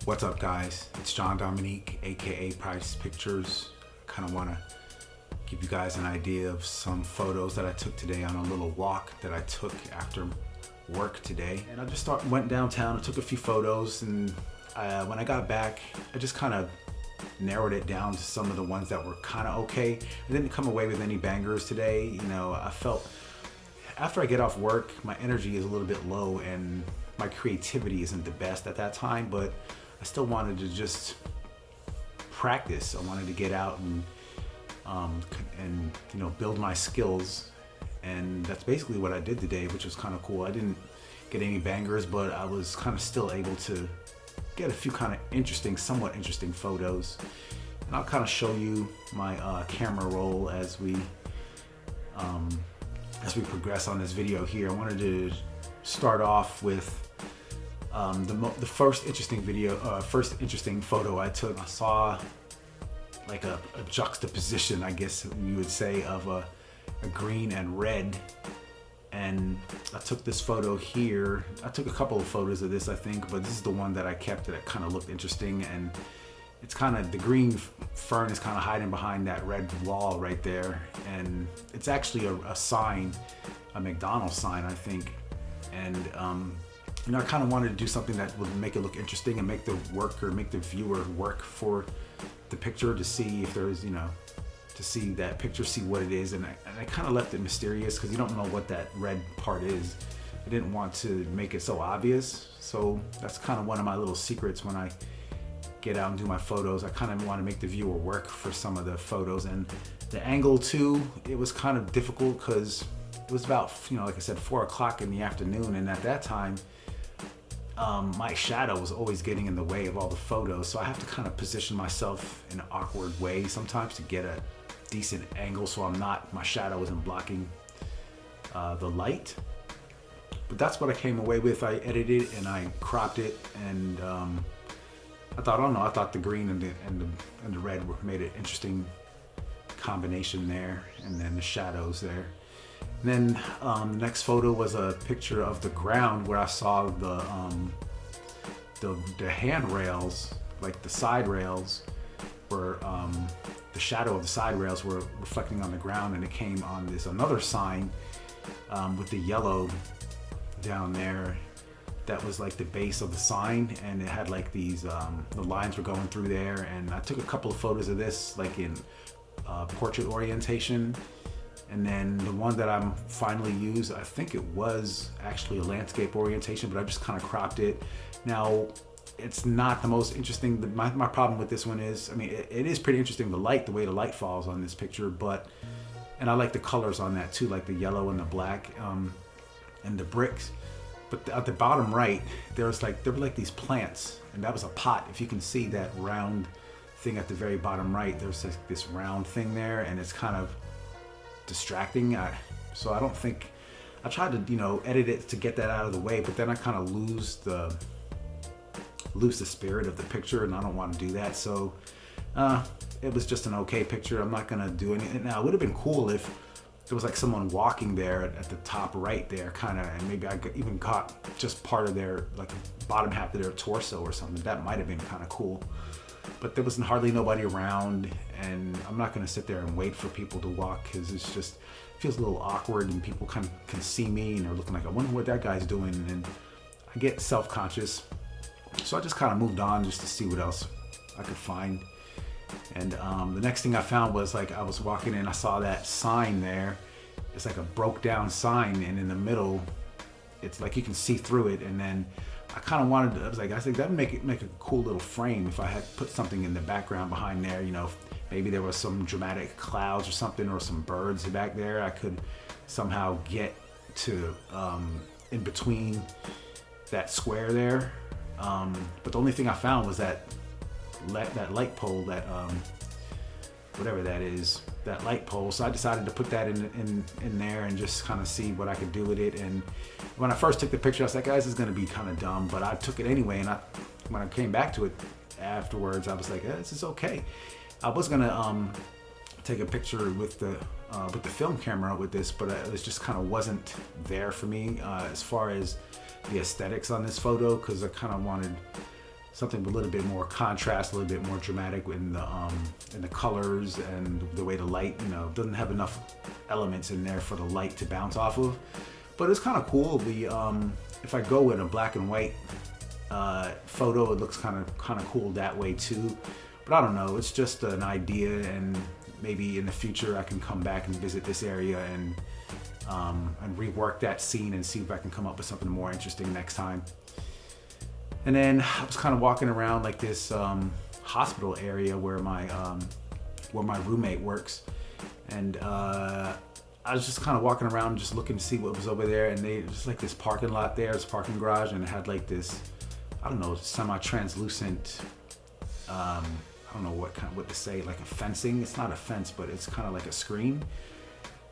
What's up, guys? It's John Dominique, aka Price Pictures. Kind of want to give you guys an idea of some photos that I took today on a little walk that I took after work today. And I just went downtown and took a few photos, and when I got back, I just kind of narrowed it down to some of the ones that were kind of okay. I didn't come away with any bangers today. You know, I felt after I get off work, my energy is a little bit low and my creativity isn't the best at that time, but I still wanted to just practice. I wanted to get out and you know, build my skills, and that's basically what I did today, which was kind of cool. I didn't get any bangers, but I was kind of still able to get a few kind of interesting, somewhat interesting photos. And I'll kind of show you my camera roll as we progress on this video here. I wanted to start off with the first interesting photo I took. I saw like a juxtaposition, I guess you would say, of a green and red. And I took this photo here. I took a couple of photos of this, I think, but this is the one that I kept that kind of looked interesting. And it's kind of, the green fern is kind of hiding behind that red wall right there. And it's actually a sign, a McDonald's sign, I think. And you know, I kind of wanted to do something that would make it look interesting and make the viewer work for the picture, to see if there's, you know, to see that picture, see what it is. And I kind of left it mysterious because you don't know what that red part is. I didn't want to make it so obvious. So that's kind of one of my little secrets when I get out and do my photos. I kind of want to make the viewer work for some of the photos. And the angle too, it was kind of difficult because it was about, you know, like I said, 4 o'clock in the afternoon. And at that time, my shadow was always getting in the way of all the photos. So I have to kind of position myself in an awkward way sometimes to get a decent angle, so my shadow isn't blocking the light. But that's what I came away with. I edited it and I cropped it, and I thought the green and the red made an interesting combination there, and then the shadows there. And then the next photo was a picture of the ground where I saw the handrails, like the side rails, were the shadow of the side rails were reflecting on the ground, and it came on this another sign with the yellow down there. That was like the base of the sign, and it had like these the lines were going through there. And I took a couple of photos of this, like in portrait orientation. And then the one that I'm finally used, I think it was actually a landscape orientation, but I just kind of cropped it. Now, it's not the most interesting. My problem with this one is, I mean, it is pretty interesting, the way the light falls on this picture, and I like the colors on that too, like the yellow and the black and the bricks. But at the bottom right, there were like these plants, and that was a pot. If you can see that round thing at the very bottom right, there's this round thing there, and it's kind of distracting. So I don't think, I tried to, you know, edit it to get that out of the way, but then I kind of lose the spirit of the picture, and I don't want to do that. So it was just an okay picture. I'm not gonna do anything. Now, it would have been cool if there was like someone walking there at the top right there, kind of, and maybe I even caught just part of their, like, bottom half of their torso or something. That might have been kind of cool. But there was hardly nobody around, and I'm not gonna sit there and wait for people to walk, because it feels a little awkward, and people kind of can see me and they're looking like, I wonder what that guy's doing, and I get self-conscious. So I just kind of moved on just to see what else I could find. And the next thing I found was, like, I was walking in, I saw that sign there. It's like a broke down sign, and in the middle, it's like you can see through it. And then I kind of wanted to, I think that'd make a cool little frame if I had put something in the background behind there. You know, maybe there was some dramatic clouds or something, or some birds back there. I could somehow get to in between that square there. But the only thing I found was that light pole, that whatever that is, that light pole. So I decided to put that in there and just kind of see what I could do with it. And when I first took the picture, I was like, guys, this is gonna be kind of dumb, but I took it anyway. And when I came back to it afterwards, I was like, this is okay. I was gonna take a picture with the film camera with this, but it just kind of wasn't there for me as far as the aesthetics on this photo, because I kind of wanted something with a little bit more contrast, a little bit more dramatic in the colors and the way the light, you know, doesn't have enough elements in there for the light to bounce off of. But it's kind of cool. If I go in a black and white photo, it looks kind of cool that way too. But I don't know. It's just an idea, and maybe in the future I can come back and visit this area and rework that scene and see if I can come up with something more interesting next time. And then I was kind of walking around like this hospital area where my roommate works, and I was just kind of walking around just looking to see what was over there, and they just like this parking lot there, this parking garage, and it had like this, I don't know, semi-translucent, I don't know what to say, like a fencing. It's not a fence, but it's kind of like a screen.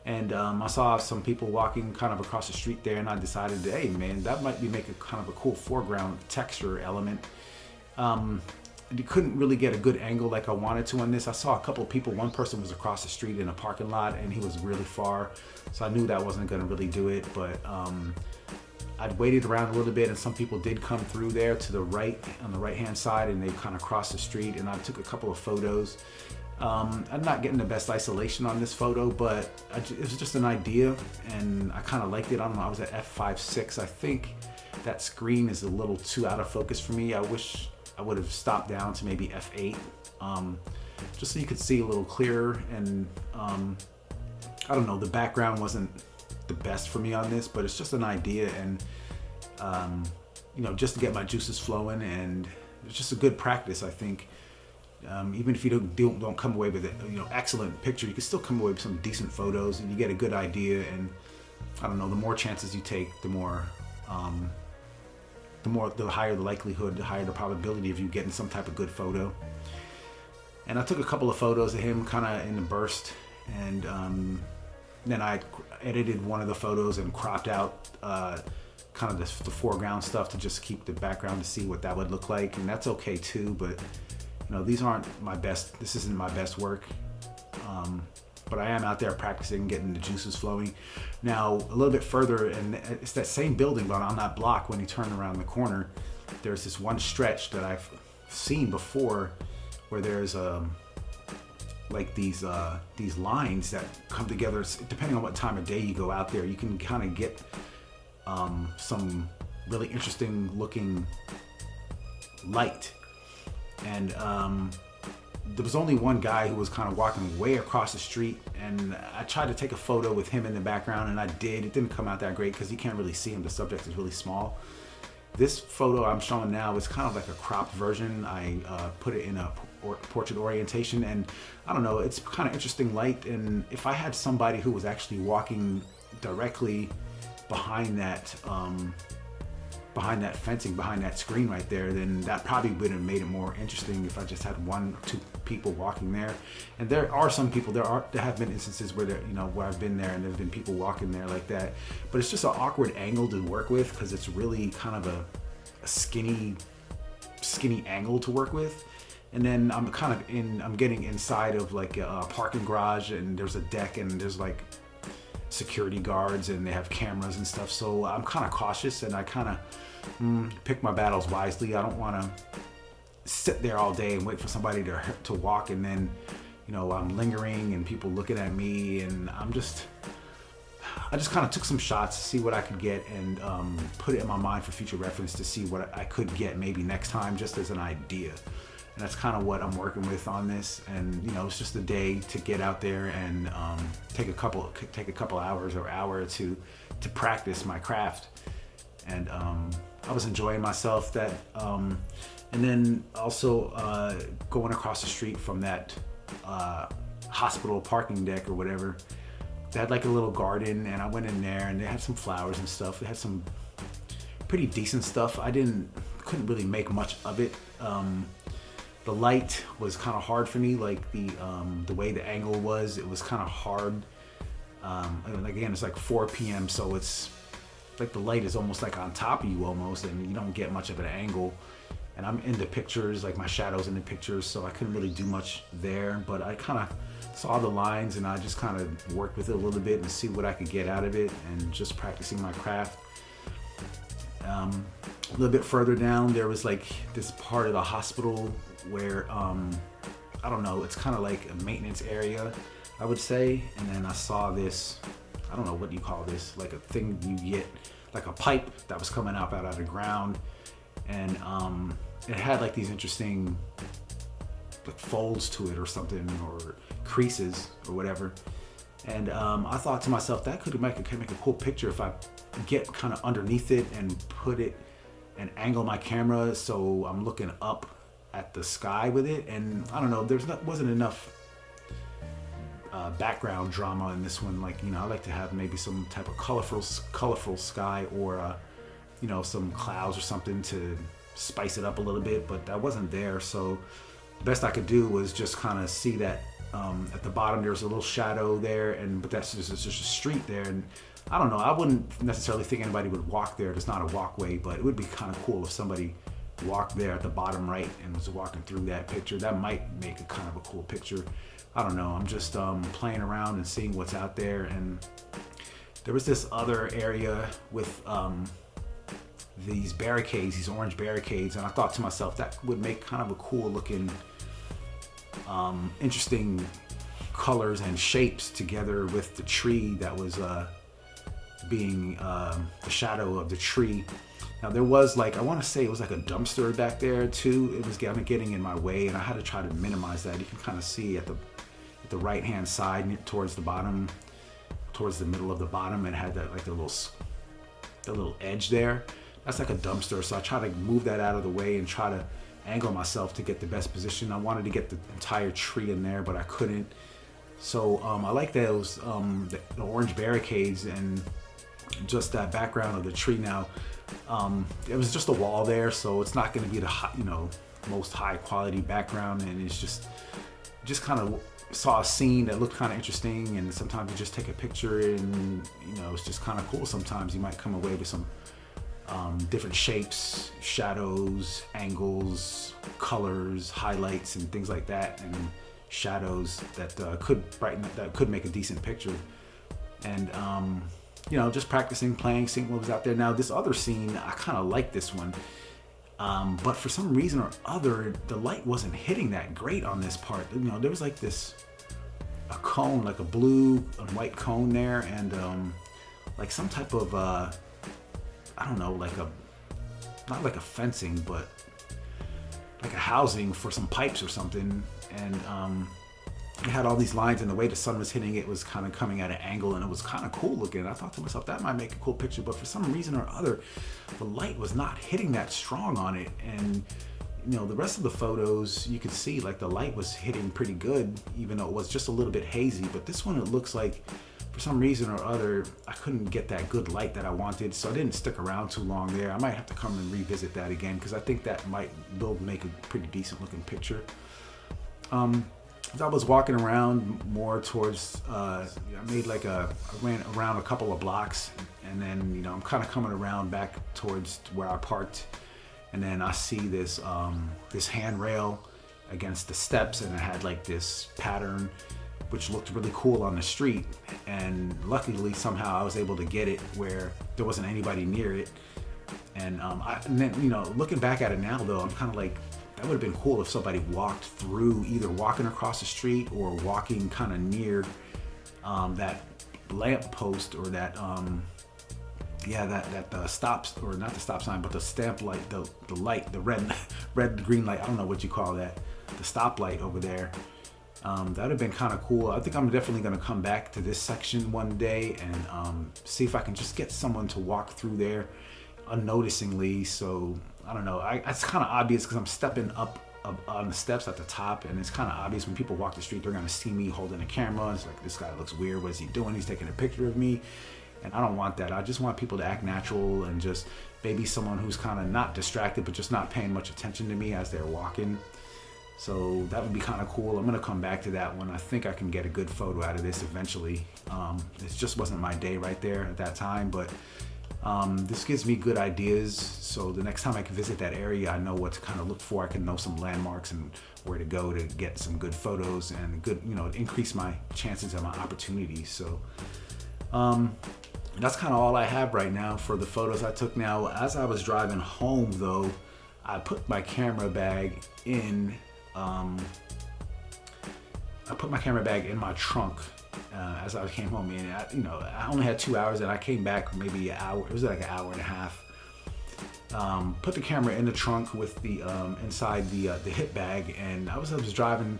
And I saw some people walking kind of across the street there, and I decided, hey man, that might be making kind of a cool foreground texture element. You couldn't really get a good angle like I wanted to on this. I saw a couple of people. One person was across the street in a parking lot, and he was really far, so I knew that wasn't going to really do it. But I'd waited around a little bit, and some people did come through there to the right, on the right hand side, and they kind of crossed the street, and I took a couple of photos. I'm not getting the best isolation on this photo, but it was just an idea, and I kind of liked it. I don't know, I was at f5.6. I think that screen is a little too out of focus for me. I wish I would have stopped down to maybe f8, just so you could see a little clearer. And I don't know, the background wasn't the best for me on this, but it's just an idea, and you know, just to get my juices flowing, and it's just a good practice, I think. Even if you don't come away with it, you know, excellent picture, you can still come away with some decent photos, and you get a good idea. And I don't know, the more chances you take, the higher the likelihood, the higher the probability of you getting some type of good photo. And I took a couple of photos of him kind of in a burst, and then I edited one of the photos and cropped out kind of the foreground stuff to just keep the background to see what that would look like. And that's okay too, but you know, these aren't my best, this isn't my best work, but I am out there practicing, getting the juices flowing. Now, a little bit further, and it's that same building, but on that block, when you turn around the corner, there's this one stretch that I've seen before, where there's like these lines that come together. Depending on what time of day you go out there, you can kind of get some really interesting looking light. And there was only one guy who was kind of walking way across the street, and I tried to take a photo with him in the background, and I did. It didn't come out that great because you can't really see him. The subject is really small. This photo I'm showing now is kind of like a cropped version. I put it in a portrait orientation, and I don't know, it's kind of interesting light. And if I had somebody who was actually walking directly behind that fencing, behind that screen right there, then that probably would have made it more interesting if I just had one or two people walking there. And there are some people, there have been instances where you know, where I've been there and there's been people walking there like that, but it's just an awkward angle to work with because it's really kind of a skinny angle to work with. And then I'm getting inside of like a parking garage, and there's a deck, and there's like security guards, and they have cameras and stuff. So I'm kind of cautious, and I kind of pick my battles wisely. I don't want to sit there all day and wait for somebody to walk, and then, you know, I'm lingering and people looking at me, and I just kind of took some shots to see what I could get, and put it in my mind for future reference to see what I could get maybe next time, just as an idea. And that's kind of what I'm working with on this. And you know, it's just a day to get out there and take a couple hours or hour or two to practice my craft. And I was enjoying myself. And then also going across the street from that hospital parking deck or whatever, they had like a little garden, and I went in there, and they had some flowers and stuff. They had some pretty decent stuff. I couldn't really make much of it. The light was kind of hard for me, like the way the angle was, it was kind of hard. And again, it's like 4 p.m., so it's like the light is almost like on top of you almost, and you don't get much of an angle. And I'm in the pictures, like my shadow's in the pictures, so I couldn't really do much there. But I kind of saw the lines, and I just kind of worked with it a little bit and see what I could get out of it, and just practicing my craft. A little bit further down, there was like this part of the hospital where, I don't know, it's kind of like a maintenance area, I would say. And then I saw this, I don't know what you call this, like a thing you get, like a pipe that was coming out of the ground. And it had like these interesting like folds to it or something, or creases or whatever. And I thought to myself, that could make a cool picture if I get kind of underneath it and put it and angle my camera so I'm looking up at the sky with it. And I don't know, wasn't enough background drama in this one. Like, you know, I like to have maybe some type of colorful sky, or you know, some clouds or something to spice it up a little bit, but that wasn't there. So the best I could do was just kind of see that at the bottom there's a little shadow there, but that's just a street there. And I don't know, I wouldn't necessarily think anybody would walk there. There's not a walkway, but it would be kind of cool if somebody walked there at the bottom right and was walking through that picture. That might make a kind of a cool picture. I don't know, I'm just playing around and seeing what's out there. And there was this other area with these barricades, these orange barricades, and I thought to myself that would make kind of a cool looking, interesting colors and shapes together with the tree that was being the shadow of the tree. Now there was, like, I want to say it was like a dumpster back there too. It was getting in my way, and I had to try to minimize that. You can kind of see at the right hand side towards the bottom, towards the middle of the bottom, it had that like the little edge there. That's like a dumpster, so I try to move that out of the way and try to angle myself to get the best position. I wanted to get the entire tree in there, but I couldn't. So I like those the orange barricades and just that background of the tree. Now it was just a wall there, so it's not going to be the most high quality background, and it's just kind of saw a scene that looked kind of interesting. And sometimes you just take a picture and it's just kind of cool. Sometimes you might come away with some different shapes, shadows, angles, colors, highlights, and things like that, and shadows that could brighten up, that could make a decent picture. And just practicing, playing, seeing what was out there. Now this other scene, I kind of like this one, but for some reason or other, the light wasn't hitting that great on this part. There was like a cone, like a blue and white cone there, and like some type of I don't know, not like a fencing, but like a housing for some pipes or something. And it had all these lines, and the way the sun was hitting it was kind of coming at an angle, and it was kind of cool looking. I thought to myself, that might make a cool picture, but for some reason or other, the light was not hitting that strong on it. And the rest of the photos, you could see like the light was hitting pretty good, even though it was just a little bit hazy. But this one, it looks like for some reason or other, I couldn't get that good light that I wanted, so I didn't stick around too long there. I might have to come and revisit that again, because I think that will make a pretty decent looking picture. As I was walking around more towards, I ran around a couple of blocks, and then I'm kind of coming around back towards where I parked, and then I see this handrail against the steps, and it had like this pattern which looked really cool on the street. And luckily somehow I was able to get it where there wasn't anybody near it. And then looking back at it now though, I'm kind of like, that would have been cool if somebody walked through, either walking across the street or walking kind of near that lamp post, or that stops, or not the stop sign, but the stamp light, the light, the red green light, I don't know what you call that, the stop light over there. That would have been kind of cool. I think I'm definitely going to come back to this section one day and see if I can just get someone to walk through there unnoticingly. So I don't know. It's kind of obvious because I'm stepping up on the steps at the top, and it's kind of obvious when people walk the street, they're going to see me holding a camera. It's like, this guy looks weird. What is he doing? He's taking a picture of me. And I don't want that. I just want people to act natural, and just maybe someone who's kind of not distracted, but just not paying much attention to me as they're walking. So that would be kind of cool. I'm going to come back to that one. I think I can get a good photo out of this eventually. It just wasn't my day right there at that time, but this gives me good ideas. So the next time I can visit that area, I know what to kind of look for. I can know some landmarks and where to go to get some good photos and good, increase my chances and my opportunities. So that's kind of all I have right now for the photos I took. Now, as I was driving home though, I put my camera bag in, my trunk as I came home. And I only had 2 hours, and I came back maybe an hour. It was like an hour and a half. Put the camera in the trunk with the inside the hip bag, and I was driving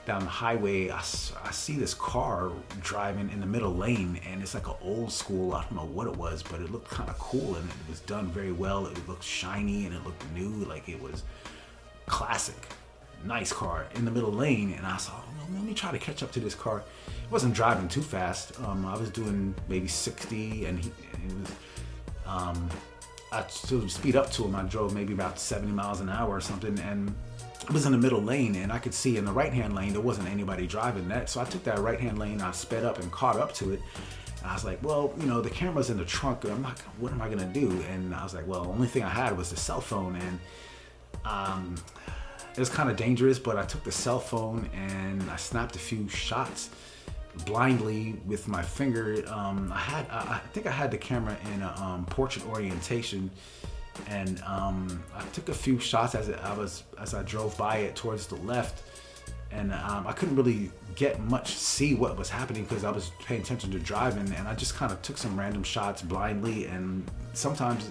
down the highway. I see this car driving in the middle lane, and it's like an old school, I don't know what it was, but it looked kind of cool, and it was done very well. It looked shiny and it looked new, like it was classic, nice car in the middle lane. And I thought, well, let me try to catch up to this car. It wasn't driving too fast. I was doing maybe 60, and it was I still speed up to him. I drove maybe about 70 miles an hour or something, and it was in the middle lane, and I could see in the right-hand lane there wasn't anybody driving that. So I took that right-hand lane, I sped up and caught up to it. And I was like, well, the camera's in the trunk. What am I gonna do? And I was like, well, the only thing I had was the cell phone, and it was kind of dangerous, but I took the cell phone and I snapped a few shots blindly with my finger. I think I had the camera in a portrait orientation, and I took a few shots as I drove by it towards the left, and I couldn't really see what was happening because I was paying attention to driving, and I just kind of took some random shots blindly. And sometimes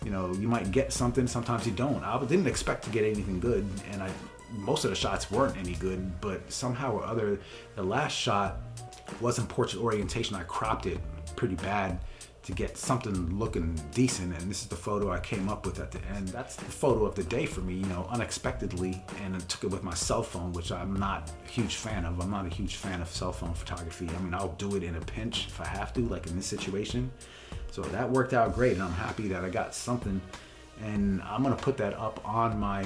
you might get something, sometimes you don't. I didn't expect to get anything good, and most of the shots weren't any good, but somehow or other, the last shot wasn't portrait orientation. I cropped it pretty bad to get something looking decent, and this is the photo I came up with at the end. That's the photo of the day for me, unexpectedly, and I took it with my cell phone, which I'm not a huge fan of. I'm not a huge fan of cell phone photography. I mean, I'll do it in a pinch if I have to, like in this situation. So that worked out great, and I'm happy that I got something. And I'm gonna put that up on my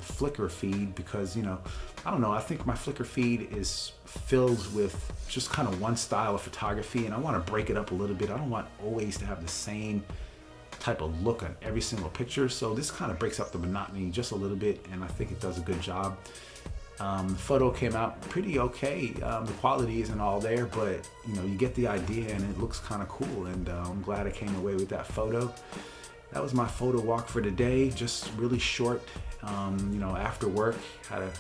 Flickr feed because, I don't know, I think my Flickr feed is filled with just kind of one style of photography, and I want to break it up a little bit. I don't want always to have the same type of look on every single picture. So this kind of breaks up the monotony just a little bit, and I think it does a good job. The photo came out pretty okay. The quality isn't all there, but you get the idea, and it looks kind of cool, and I'm glad I came away with that photo. That was my photo walk for today, just really short. After work, had a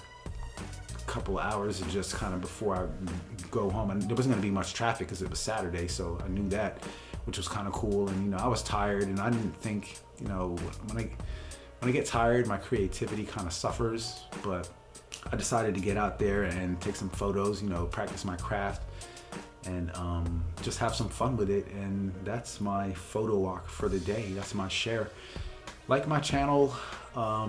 couple hours of just kind of before I go home, and there wasn't going to be much traffic because it was Saturday, so I knew that, which was kind of cool. And I was tired, and I didn't think, when I get tired, my creativity kind of suffers. But I decided to get out there and take some photos, practice my craft, and just have some fun with it. And that's my photo walk for the day. That's my share. Like my channel,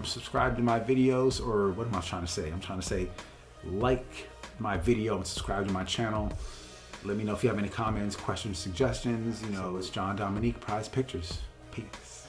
subscribe to my videos, or what am I trying to say? I'm trying to say like my video and subscribe to my channel. Let me know if you have any comments, questions, suggestions. It's John Dominique, Prize Pictures. Peace.